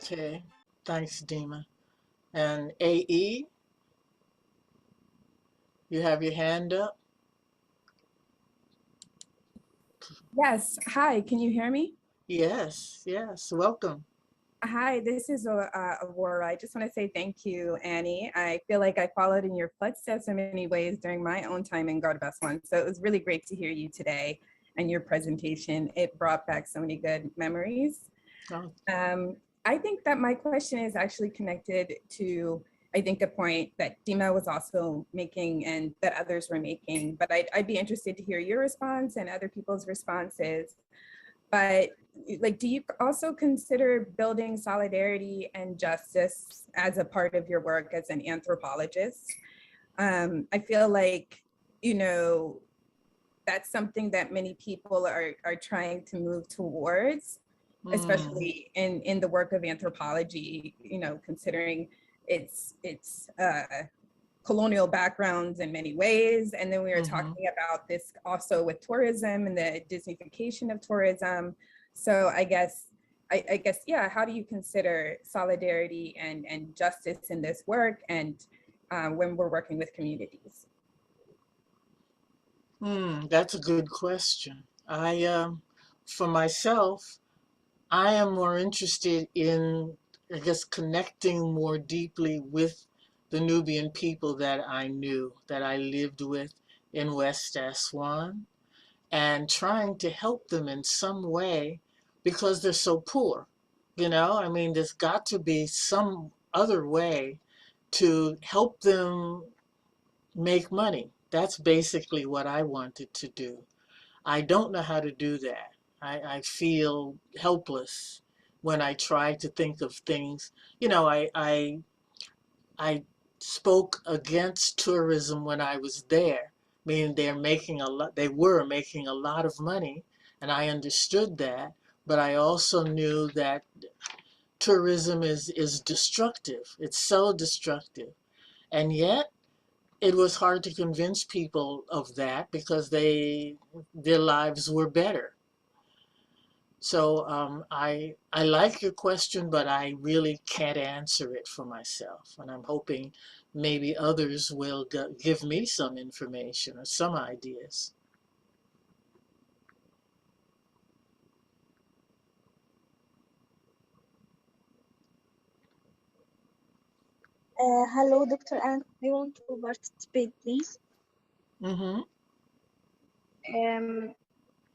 Okay, thanks, Dima. And AE, you have your hand up? Yes. Hi, can you hear me? Yes, yes, welcome. Hi, this is Aurora. I just want to say thank you, Annie. I feel like I followed in your footsteps in many ways during my own time in Aswan. So it was really great to hear you today and your presentation. It brought back so many good memories. Oh. I think that my question is actually connected to, I think, a point that Dima was also making and that others were making, but I'd be interested to hear your response and other people's responses. But like, do you also consider building solidarity and justice as a part of your work as an anthropologist? I feel like, you know, that's something that many people are trying to move towards, especially in the work of anthropology, you know, considering its colonial backgrounds in many ways. And then we were talking about this also with tourism and the Disneyfication of tourism. So I guess, yeah, how do you consider solidarity and justice in this work and when we're working with communities? That's a good question. For myself, I am more interested in, I guess, connecting more deeply with the Nubian people that I knew, that I lived with in West Aswan, and trying to help them in some way because they're so poor. You know, I mean, there's got to be some other way to help them make money. That's basically what I wanted to do. I don't know how to do that. I feel helpless when I try to think of things. You know, I spoke against tourism when I was there, meaning they were making a lot of money, and I understood that, but I also knew that tourism is destructive. It's so destructive. And yet it was hard to convince people of that because their lives were better. So I like your question, but I really can't answer it for myself. And I'm hoping maybe others will give me some information or some ideas. Hello, Dr. Anne. I want to participate, please. Mm-hmm.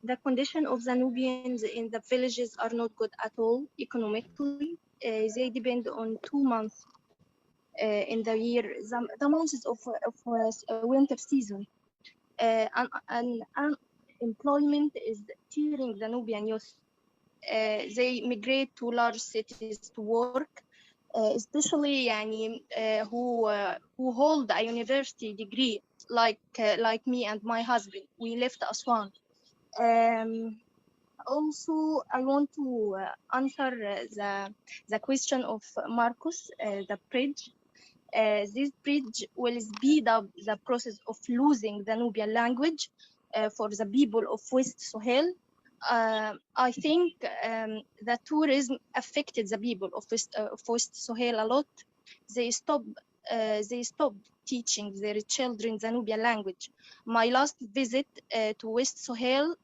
The condition of the Nubians in the villages are not good at all economically. They depend on 2 months in the year, the months of winter season. And unemployment is tearing the Nubian youth. They migrate to large cities to work, especially who hold a university degree, like me and my husband. We left Aswan. Also, I want to answer the question of Marcus, the bridge. This bridge will speed up the process of losing the Nubian language for the people of West Sahel. I think that tourism affected the people of West Sahel a lot. They stopped teaching their children the Nubian language. My last visit to West Sahel,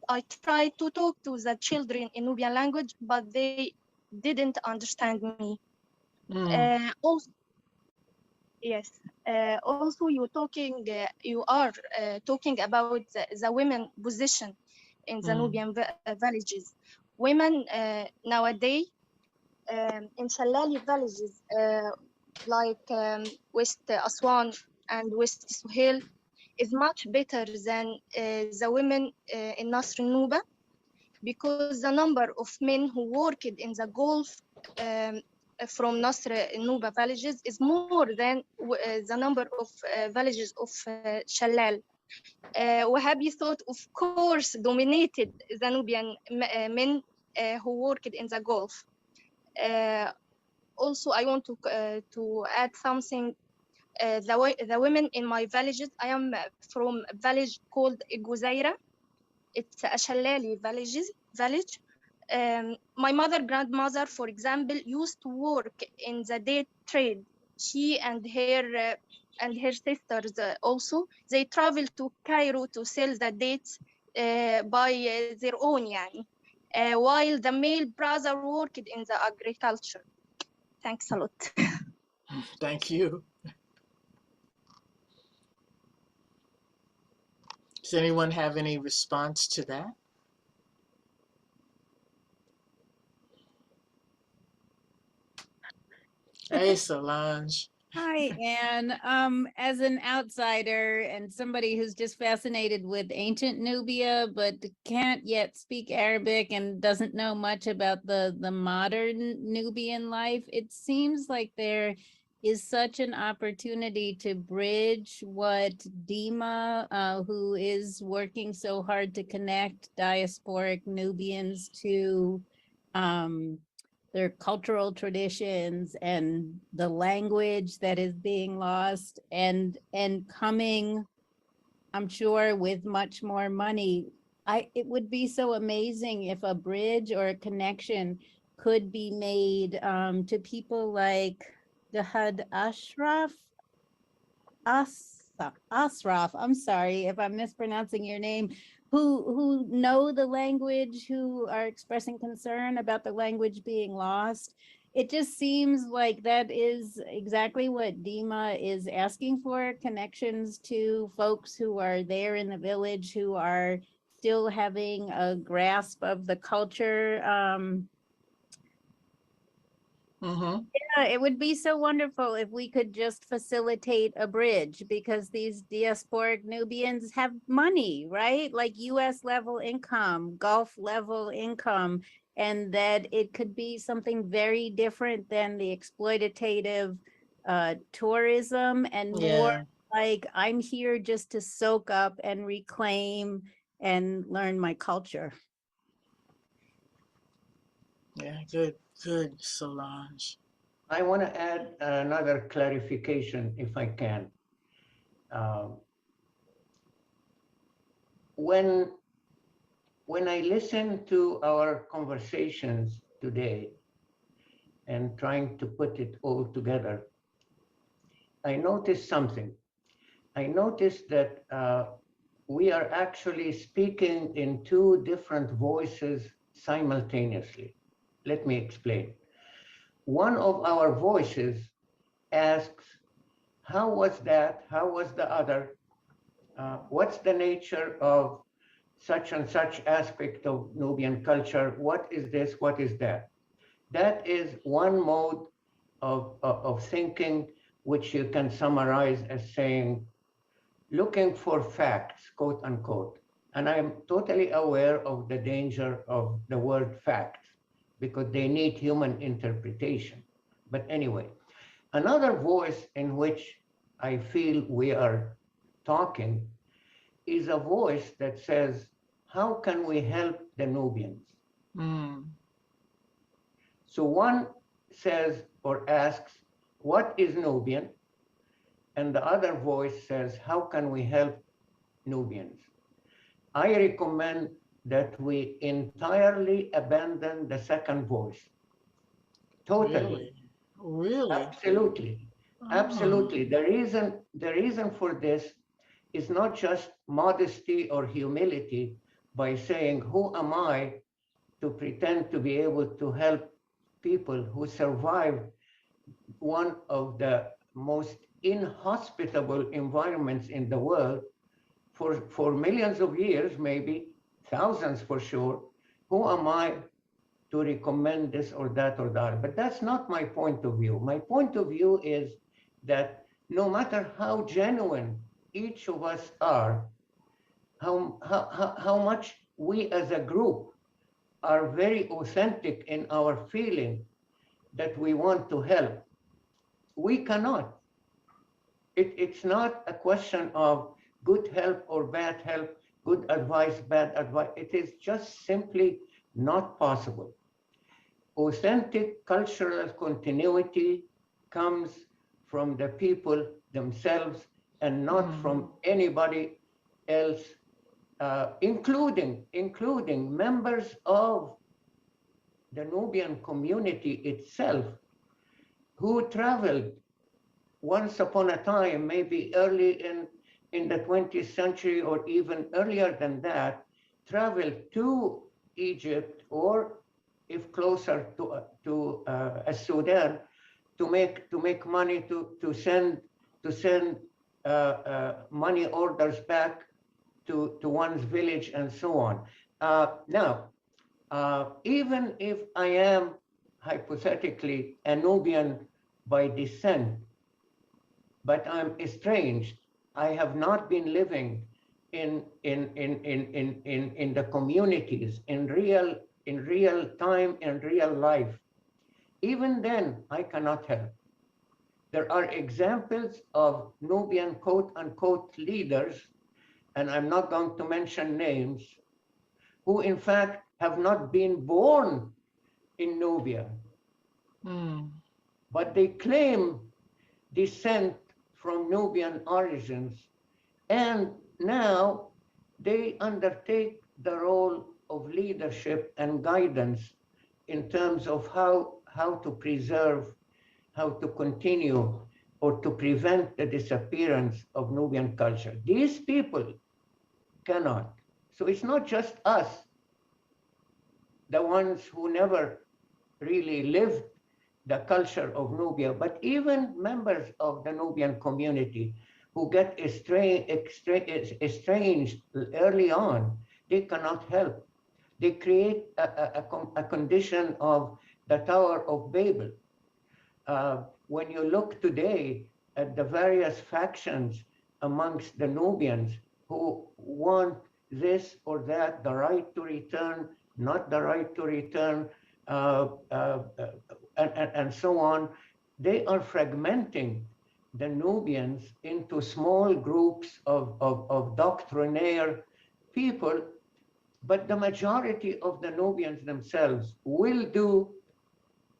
I tried to talk to the children in Nubian language, but they didn't understand me. Also, yes. Also, you are talking about the women position in the Nubian villages. Women nowadays in Shalali villages like West Aswan and West Sahel is much better than the women in Nasr Nuba, because the number of men who worked in the Gulf from Nasr Nuba villages is more than the number of villages of Shalal. Wahhabi thought, of course, dominated the Nubian men who worked in the Gulf. Also, I want to add something. The women in my villages, I am from a village called Guzaira. It's a Shalali village. My grandmother, for example, used to work in the date trade. She and her sisters also, they traveled to Cairo to sell the dates by their own, يعني. While the male brother worked in the agriculture. Thanks a lot. Thank you. Does anyone have any response to that? Hey, Solange. Hi, Anne. As an outsider and somebody who's just fascinated with ancient Nubia, but can't yet speak Arabic and doesn't know much about the modern Nubian life, it seems like there is such an opportunity to bridge what Dima, who is working so hard to connect diasporic Nubians to their cultural traditions and the language that is being lost and coming, I'm sure, with much more money. It would be so amazing if a bridge or a connection could be made to people like Dahad Asraf, I'm sorry if I'm mispronouncing your name, who know the language, who are expressing concern about the language being lost. It just seems like that is exactly what Dima is asking for, connections to folks who are there in the village, who are still having a grasp of the culture. Yeah, it would be so wonderful if we could just facilitate a bridge, because these diasporic Nubians have money, right? Like US level income, Gulf level income, and that it could be something very different than the exploitative tourism and more like I'm here just to soak up and reclaim and learn my culture. Yeah, good, Solange. I want to add another clarification, if I can. When I listen to our conversations today and trying to put it all together, I noticed something. I noticed that we are actually speaking in two different voices simultaneously. Let me explain. One of our voices asks, how was that? How was the other? What's the nature of such and such aspect of Nubian culture? What is this? What is that? That is one mode of thinking, which you can summarize as saying, looking for facts, quote unquote. And I'm totally aware of the danger of the word facts, because they need human interpretation. But anyway, another voice in which I feel we are talking is a voice that says, how can we help the Nubians? So one says or asks, what is Nubian? And the other voice says, how can we help Nubians? I recommend that we entirely abandon the second voice. Totally. Really? Absolutely. Absolutely. The reason for this is not just modesty or humility by saying, who am I to pretend to be able to help people who survive one of the most inhospitable environments in the world for millions of years, maybe thousands for sure. Who am I to recommend this or that or that? But that's not my point of view. My point of view is that no matter how genuine each of us are, how much we as a group are very authentic in our feeling that we want to help, we cannot. It's not a question of good help or bad help, good advice, bad advice. It is just simply not possible. Authentic cultural continuity comes from the people themselves and not from anybody else, including members of the Nubian community itself, who traveled once upon a time, maybe early in the 20th century or even earlier than that, traveled to Egypt, or if closer to Sudan, to make money to send money orders back to one's village and so on. Now, even if I am hypothetically a Nubian by descent, but I'm estranged, I have not been living in the communities in real time, in real life. Even then, I cannot help. There are examples of Nubian quote unquote leaders, and I'm not going to mention names, who in fact have not been born in Nubia, but they claim descent from Nubian origins, and now they undertake the role of leadership and guidance in terms of how to preserve, how to continue, or to prevent the disappearance of Nubian culture. These people cannot. So it's not just us, the ones who never really lived the culture of Nubia, but even members of the Nubian community who get estranged early on, they cannot help. They create a condition of the Tower of Babel. When you look today at the various factions amongst the Nubians who want this or that, the right to return, not the right to return, and so on, they are fragmenting the Nubians into small groups of doctrinaire people, but the majority of the Nubians themselves will do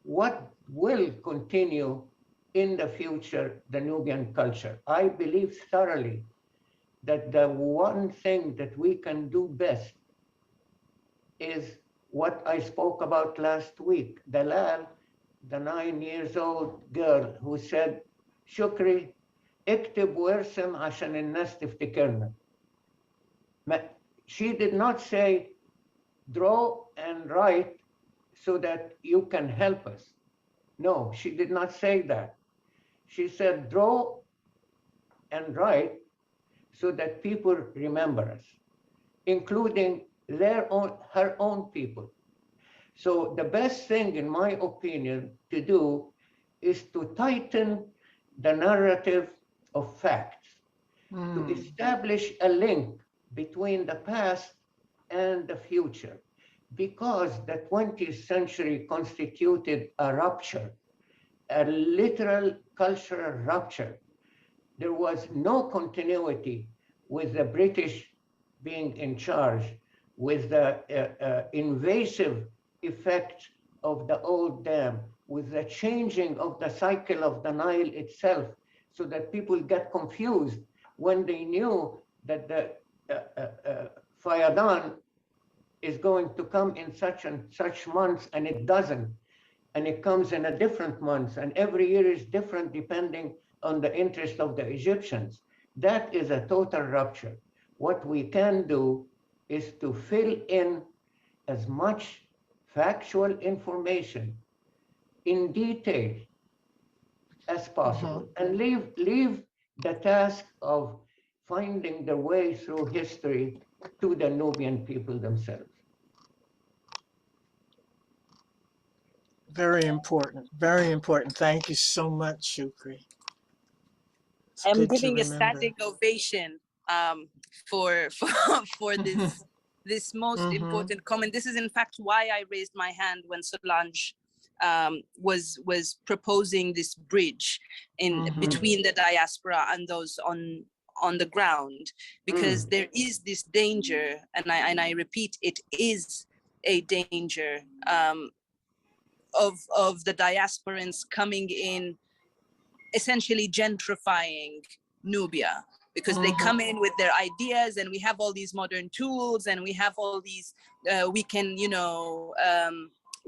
what will continue in the future, the Nubian culture. I believe thoroughly that the one thing that we can do best is what I spoke about last week. Dalal, the 9-year-old girl who said, "Shukri, اكتب وارسم عشان الناس تفتكرنا." She did not say, "Draw and write so that you can help us." No, she did not say that. She said, "Draw and write so that people remember us," including her own people. So the best thing, in my opinion, to do is to tighten the narrative of facts, to establish a link between the past and the future, because the 20th century constituted a rupture, a literal cultural rupture. There was no continuity with the British being in charge, with the invasive effect of the old dam, with the changing of the cycle of the Nile itself, so that people get confused when they knew that the Fayadan is going to come in such and such months, and it doesn't. And it comes in a different month, and every year is different depending on the interest of the Egyptians. That is a total rupture. What we can do is to fill in as much factual information in detail as possible, and leave the task of finding the way through history to the Nubian people themselves. Very important. Very important. Thank you so much, Shukri. It's I'm good to giving a remember. standing ovation for this most important comment. This is in fact why I raised my hand when Solange was proposing this bridge in between the diaspora and those on the ground, because there is this danger, and I repeat, it is a danger of the diasporans coming in, essentially gentrifying Nubia, because they come in with their ideas, and we have all these modern tools, and we have all these we can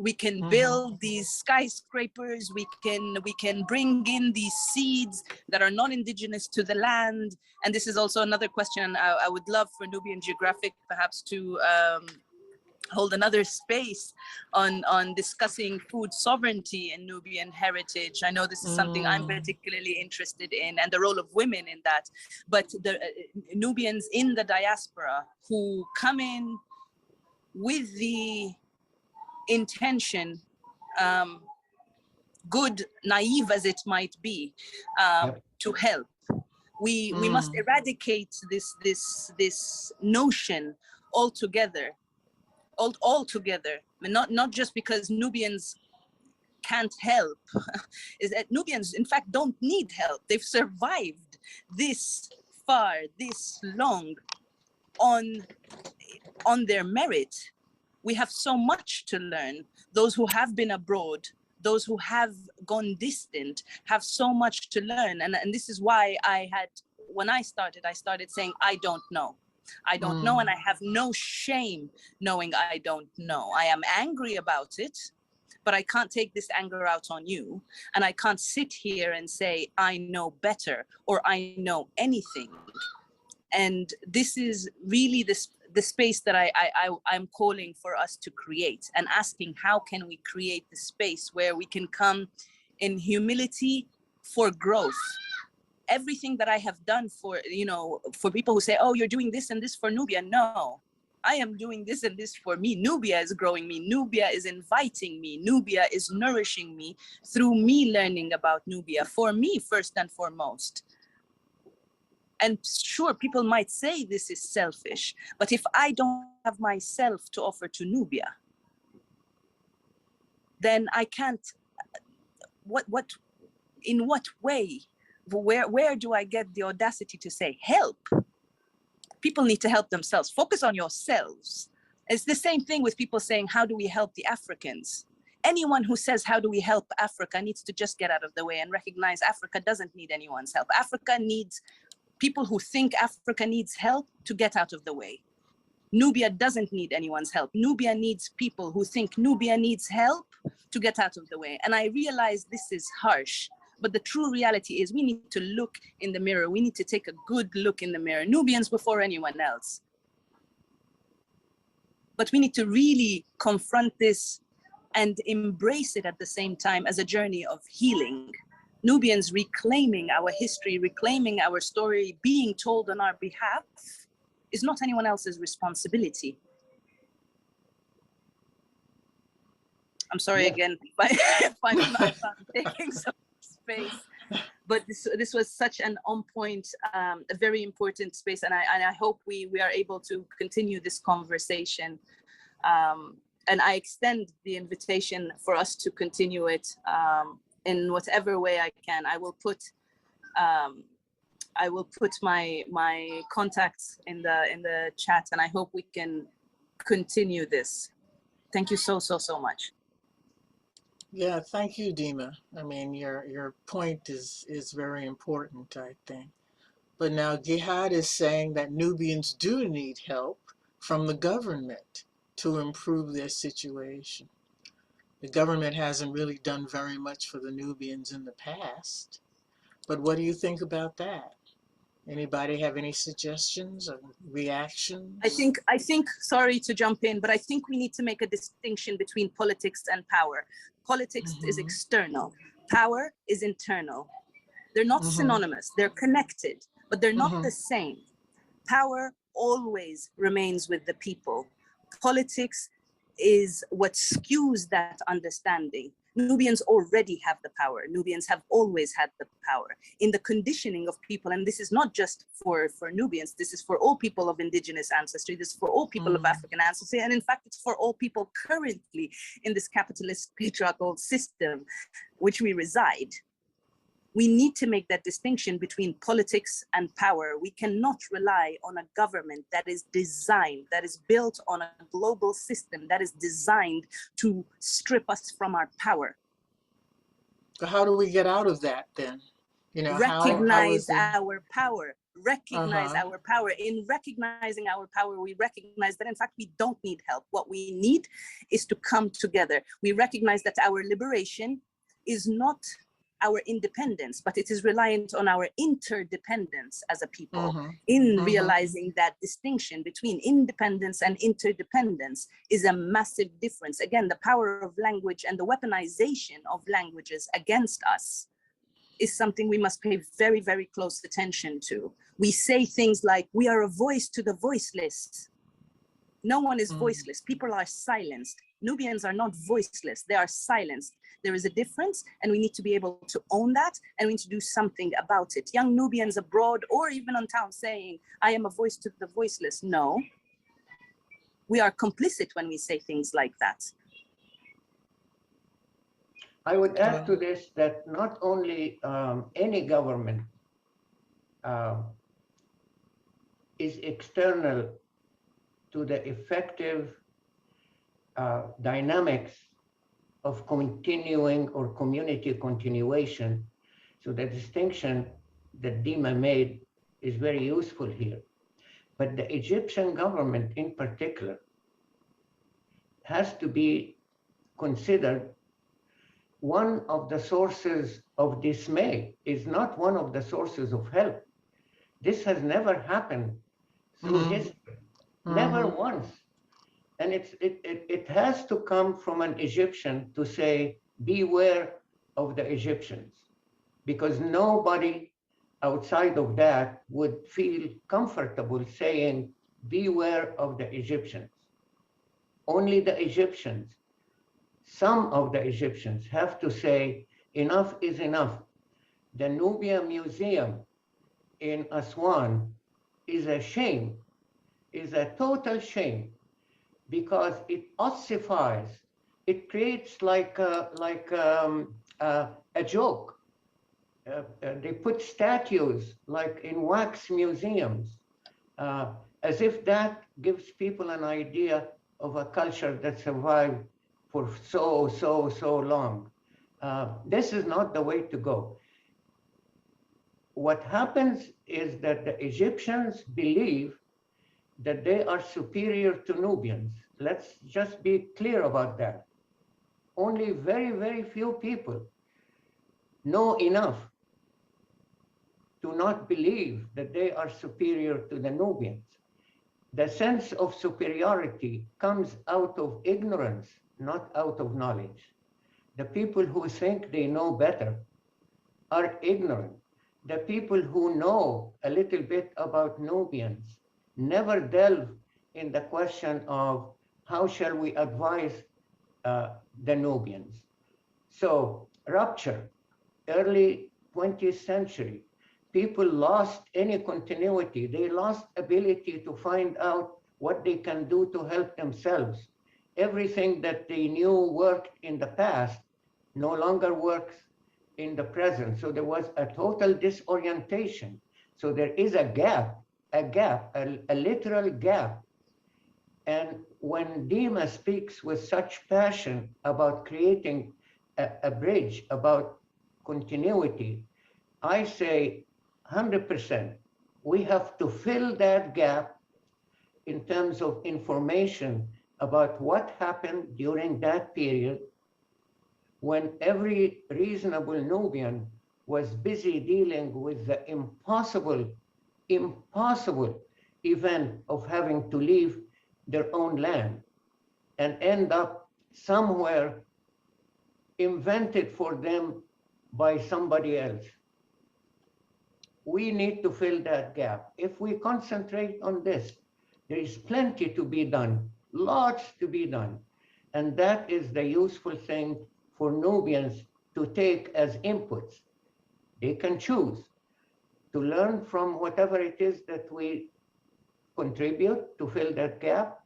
We can build these skyscrapers. We can bring in these seeds that are non-indigenous to the land. And this is also another question I would love for Nubian Geographic perhaps to hold another space on discussing food sovereignty and Nubian heritage. I know this is something I'm particularly interested in, and the role of women in that. But the Nubians in the diaspora who come in with the intention, good, naive as it might be, to help. We must eradicate this notion altogether. Not just because Nubians can't help, is that Nubians in fact don't need help. They've survived this far, this long on their merit. We have so much to learn. Those who have been abroad, those who have gone distant, have so much to learn. And this is why when I started saying, I don't know. I don't know, and I have no shame knowing I don't know. I am angry about it, but I can't take this anger out on you. And I can't sit here and say, I know better, or I know anything. And this is really the space that I'm calling for us to create, and asking how can we create the space where we can come in humility for growth. Everything that I have done for people who say, oh, you're doing this and this for Nubia. No, I am doing this and this for me. Nubia is growing me. Nubia is inviting me. Nubia is nourishing me through me learning about Nubia, for me first and foremost. And sure, people might say this is selfish, but if I don't have myself to offer to Nubia, then I can't, in what way? Where do I get the audacity to say help? People need to help themselves. Focus on yourselves. It's the same thing with people saying, how do we help the Africans? Anyone who says, how do we help Africa, needs to just get out of the way and recognize Africa doesn't need anyone's help. Africa needs people who think Africa needs help to get out of the way. Nubia doesn't need anyone's help. Nubia needs people who think Nubia needs help to get out of the way. And I realize this is harsh, but the true reality is we need to look in the mirror. We need to take a good look in the mirror. Nubians before anyone else. But we need to really confront this and embrace it at the same time as a journey of healing. Nubians reclaiming our history, reclaiming our story, being told on our behalf is not anyone else's responsibility. I'm sorry again if I'm taking some space, but this was such an on point, a very important space, and I hope we are able to continue this conversation. And I extend the invitation for us to continue it in whatever way I can. I will put my contacts in the chat, and I hope we can continue this. Thank you so much. Yeah, thank you, Dima. I mean, your point is very important, I think. But now Gihad is saying that Nubians do need help from the government to improve their situation. The government hasn't really done very much for the Nubians in the past. But what do you think about that? Anybody have any suggestions or reactions? I think, sorry to jump in, but I think we need to make a distinction between politics and power. Politics is external. Power is internal. They're not synonymous. They're connected, but they're not the same. Power always remains with the people. Politics is what skews that understanding. Nubians already have the power. Nubians have always had the power in the conditioning of people. And this is not just for Nubians. This is for all people of indigenous ancestry. This is for all people of African ancestry. And in fact, it's for all people currently in this capitalist patriarchal system which we reside. We need to make that distinction between politics and power. We cannot rely on a government that is designed, that is built on a global system that is designed to strip us from our power. So how do we get out of that then? You know, recognize our power. recognize our power. In recognizing our power, we recognize that in fact we don't need help. What we need is to come together. We recognize that our liberation is not our independence, but it is reliant on our interdependence as a people. In realizing that distinction between independence and interdependence is a massive difference. Again, the power of language and the weaponization of languages against us is something we must pay very, very close attention to. We say things like, we are a voice to the voiceless. No one is voiceless. People are silenced. Nubians are not voiceless. They are silenced. There is a difference, and we need to be able to own that, and we need to do something about it. Young Nubians abroad or even on town saying, I am a voice to the voiceless. No, we are complicit when we say things like that. I would add to this that not only any government is external to the effective dynamics of continuing or community continuation. So the distinction that Dima made is very useful here. But the Egyptian government in particular has to be considered one of the sources of dismay, is not one of the sources of help. This has never happened through history, never once. And it has to come from an Egyptian to say, beware of the Egyptians, because nobody outside of that would feel comfortable saying, beware of the Egyptians. Only the Egyptians, some of the Egyptians have to say, enough is enough. The Nubia Museum in Aswan is a shame, is a total shame, because it ossifies, it creates like a joke. They put statues like in wax museums, as if that gives people an idea of a culture that survived for so long. This is not the way to go. What happens is that the Egyptians believe that they are superior to Nubians. Let's just be clear about that. Only very, very few people know enough to not believe that they are superior to the Nubians. The sense of superiority comes out of ignorance, not out of knowledge. The people who think they know better are ignorant. The people who know a little bit about Nubians never delve in the question of how shall we advise the Nubians. So rupture, early 20th century, people lost any continuity. They lost ability to find out what they can do to help themselves. Everything that they knew worked in the past no longer works in the present. So there was a total disorientation. So there is a gap, a literal gap. And when Dima speaks with such passion about creating a bridge, about continuity, I say 100%. We have to fill that gap in terms of information about what happened during that period when every reasonable Nubian was busy dealing with the impossible event of having to leave their own land and end up somewhere invented for them by somebody else. We need to fill that gap. If we concentrate on this, there is plenty to be done, lots to be done. And that is the useful thing for Nubians to take as inputs. They can choose to learn from whatever it is that we contribute to fill that gap,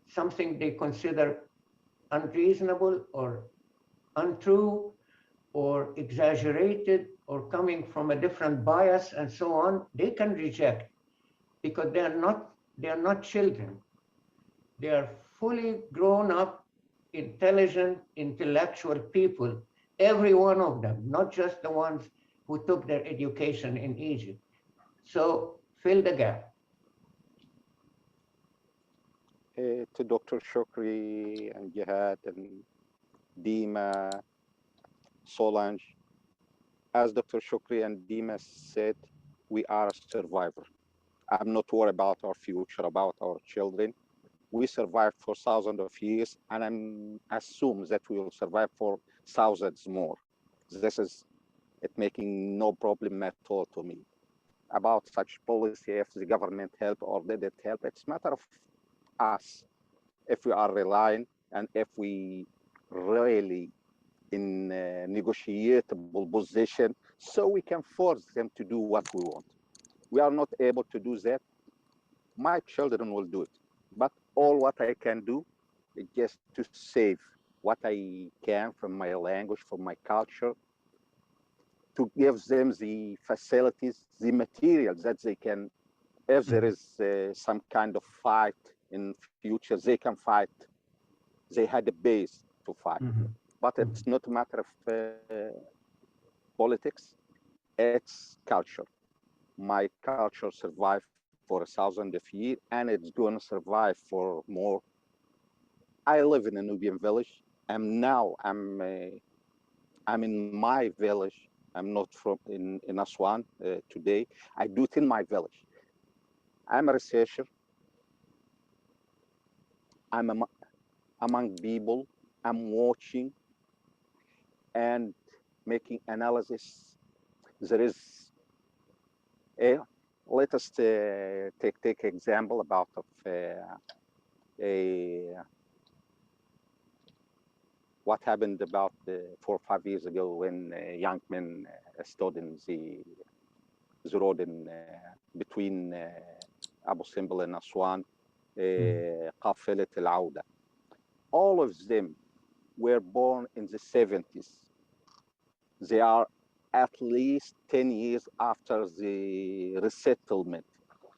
something they consider unreasonable or untrue or exaggerated or coming from a different bias and so on, they can reject because they are not children. They are fully grown up, intelligent, intellectual people, every one of them, not just the ones who took their education in Egypt. So fill the gap. To Dr. Shukri and Jihad and Dima, Solange, as Dr. Shukri and Dima said, we are a survivor. I'm not worried about our future, about our children. We survived for thousands of years, and I'm assume that we will survive for thousands more. This is it making no problem at all to me. About such policy, if the government help or didn't help, it's a matter of us. If we are relying and if we really in a negotiable position, so we can force them to do what we want. We are not able to do that. My children will do it. But all what I can do is just to save what I can from my language, from my culture, to give them the facilities, the materials that they can, if there is some kind of fight in future, they can fight. They had a base to fight. But it's not a matter of politics, it's culture. My culture survived for 1,000 of years, and it's going to survive for more. I live in a Nubian village, and now I'm in my village. I'm not from in Aswan today. I do it in my village. I'm a researcher. I'm among people. I'm watching and making analysis. There is a, let us take example about of what happened about 4 or 5 years ago when young men stood in the road in between Abu Simbel and Aswan, قافلة العودة. All of them were born in the 70s. They are at least 10 years after the resettlement,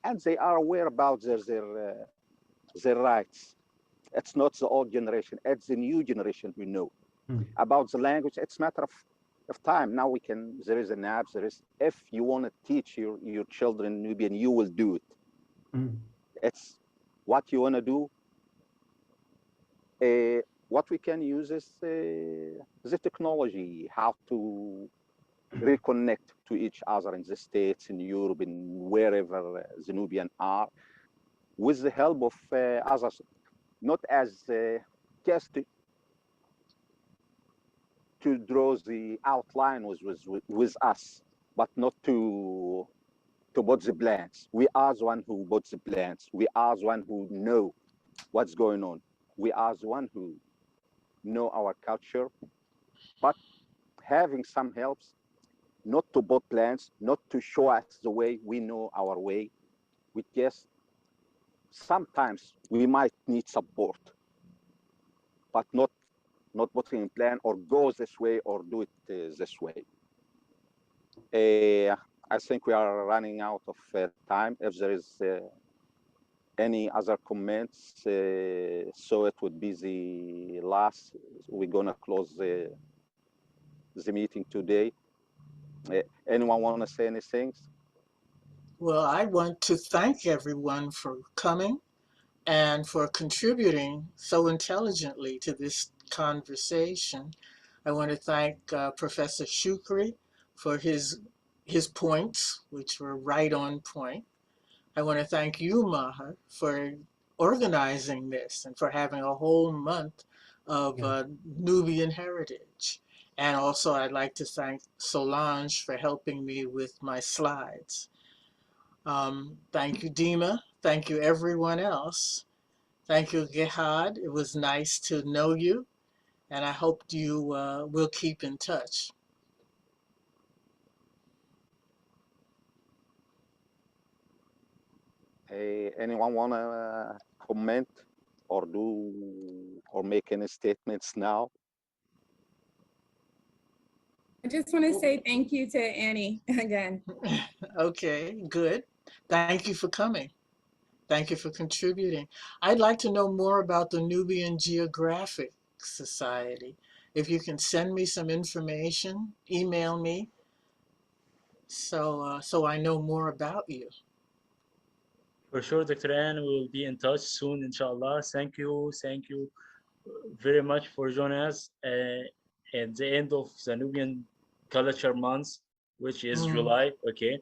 and they are aware about their rights. It's not the old generation, it's the new generation we know. About the language, it's a matter of time. Now we can, there is an app, if you want to teach your children Nubian, you will do it. It's what you want to do. What we can use is the technology, how to reconnect to each other in the States, in Europe, in wherever the Nubian are, with the help of others, not as just to draw the outline with us, but not to put the plans. We are the one who put the plans. We are the one who know what's going on. We are the one who know our culture, but having some helps, not to put plans, not to show us the way, we know our way. We just, sometimes we might need support, but not putting a plan or go this way or do it this way. I think we are running out of time. If there is any other comments, so it would be the last. We're gonna close the meeting today. Anyone want to say anything? Well, I want to thank everyone for coming and for contributing so intelligently to this conversation. I want to thank Professor Shukri for his points, which were right on point. I want to thank you, Maha, for organizing this and for having a whole month of Nubian heritage. And also I'd like to thank Solange for helping me with my slides. Thank you, Dima. Thank you, everyone else. Thank you, Gehad. It was nice to know you, and I hope you will keep in touch. Anyone want to comment or make any statements now? I just want to say thank you to Annie again. Okay, good. Thank you for coming. Thank you for contributing. I'd like to know more about the Nubian Geographic Society. If you can send me some information, email me. so I know more about you. For sure, Dr. Ann, we will be in touch soon, inshallah. Thank you very much for joining us at the end of the Nubian Culture Month, which is July. Okay,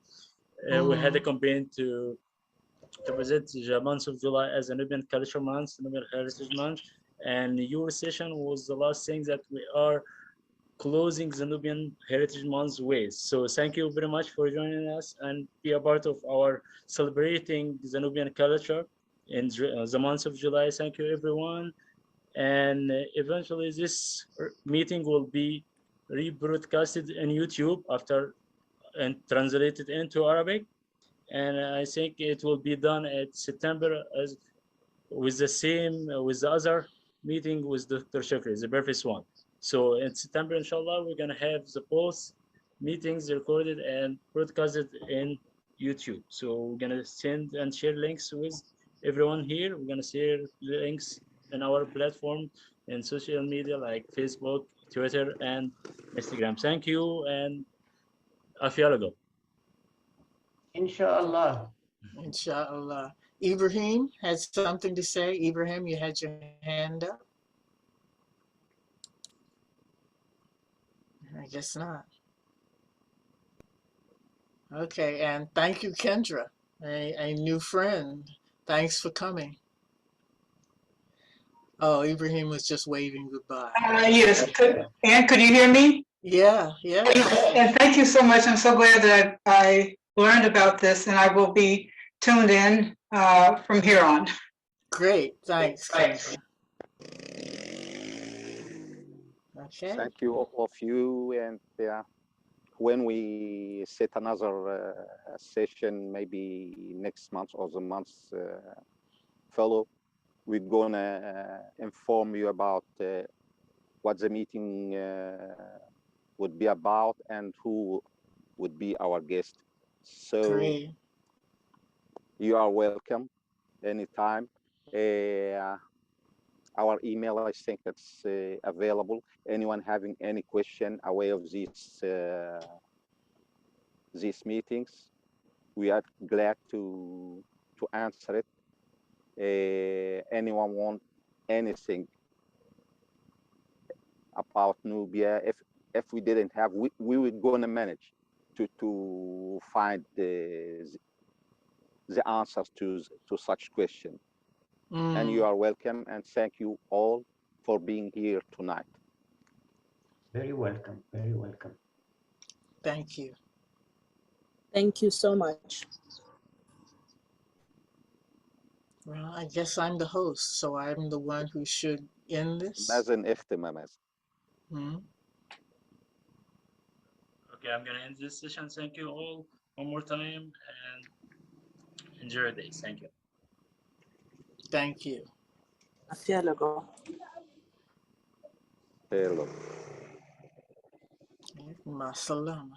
we had a campaign to present the month of July as a Nubian Culture Month, Nubian Heritage Month, and your session was the last thing that we are closing the Nubian Heritage Month with. So thank you very much for joining us and be a part of our celebrating the Nubian culture in the month of July. Thank you, everyone. And eventually this meeting will be rebroadcasted in YouTube after and translated into Arabic. And I think it will be done at September as with the other meeting with Dr. Shukri, the previous one. So in September, inshallah, we're gonna have the both meetings recorded and broadcasted in YouTube. So we're gonna send and share links with everyone here. We're gonna share links in our platform and social media like Facebook, Twitter, and Instagram. Thank you and afiyalago. Inshallah. Inshallah. Ibrahim has something to say. Ibrahim, you had your hand up. I guess not. Okay, and thank you, Kendra, a new friend. Thanks for coming. Oh, Ibrahim was just waving goodbye. Yes, Ann, could you hear me? Yeah. And thank you so much. I'm so glad that I learned about this, and I will be tuned in from here on. Great, thanks. Okay. Thank you, all of you. And when we set another session, maybe next month or the month follow, we're gonna inform you about what the meeting would be about and who would be our guest. So Great. You are welcome anytime. Our email, I think that's available. Anyone having any question away of these meetings, we are glad to answer it. Anyone want anything about Nubia? If we didn't have, we were gonna manage to find the answers to such questions. And you are welcome, and thank you all for being here tonight. Very welcome, very welcome. Thank you. Thank you so much. Well, I guess I'm the host, so I'm the one who should end this. Okay, I'm gonna end this session. Thank you all one more time and enjoy your day. Thank you. Thank you. Afiyalago. Hello. Ma salama.